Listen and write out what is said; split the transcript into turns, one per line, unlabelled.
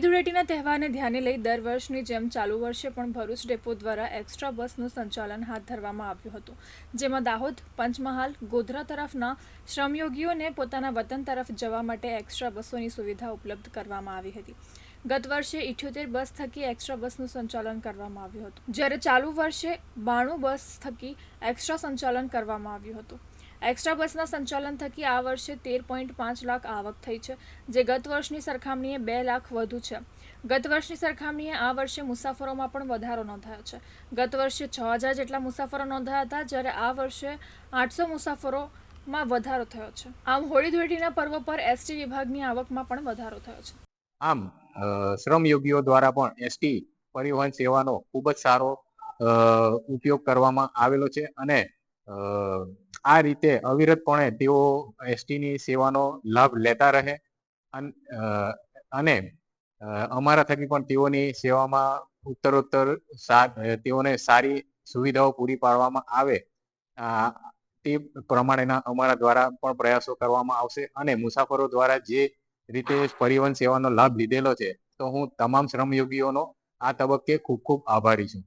ધૂળેટીના તહેવારને ધ્યાને લઈ દર વર્ષની જેમ ચાલુ વર્ષે પણ ભરૂચ ડેપો દ્વારા એક્સ્ટ્રા બસનું સંચાલન હાથ ધરવામાં આવ્યું હતું, જેમાં દાહોદ, પંચમહાલ, ગોધરા તરફના શ્રમયોગીઓને પોતાના વતન તરફ જવા માટે એક્સ્ટ્રા બસોની સુવિધા ઉપલબ્ધ કરવામાં આવી હતી. ગત વર્ષે 78 બસ થકી એક્સ્ટ્રા બસનું સંચાલન કરવામાં આવ્યું હતું, જ્યારે ચાલુ વર્ષે 92 બસ થકી એક્સ્ટ્રા સંચાલન કરવામાં આવ્યું હતું. એક્સ્ટ્રા બસના સંચાલન થકી આ વર્ષે 13.5 લાખ આવક થઈ છે, જે ગત વર્ષની સરખામણીએ 2 લાખ વધુ છે. ગત વર્ષની સરખામણીએ આ વર્ષે મુસાફરોમાં પણ વધારો નોંધાયો છે. ગત વર્ષે 6000 જેટલા મુસાફરો નોંધાયા હતા, જ્યારે આ વર્ષે 800 મુસાફરોમાં વધારો થયો છે. આમ હોળી ધૂળેટીના પર્વ પર એસટી વિભાગની આવકમાં પણ વધારો થયો છે.
આમ શ્રમયોગીઓ દ્વારા પણ એસટી પરિવહન સેવાનો ખૂબ જ સારો ઉપયોગ કરવામાં આવેલો છે અને આ રીતે અવિરતપણે તેઓ એસટીની સેવાનો લાભ લેતા રહે અને અમારા થકી પણ તેઓની સેવામાં ઉત્તરોત્તર તેઓને સારી સુવિધાઓ પૂરી પાડવામાં આવે તે પ્રમાણેના અમારા દ્વારા પણ પ્રયાસો કરવામાં આવશે અને મુસાફરો દ્વારા જે રીતે પરિવહન સેવાનો લાભ લીધેલો છે, તો હું તમામ શ્રમયોગીઓનો આ તબક્કે ખૂબ ખૂબ આભારી છું.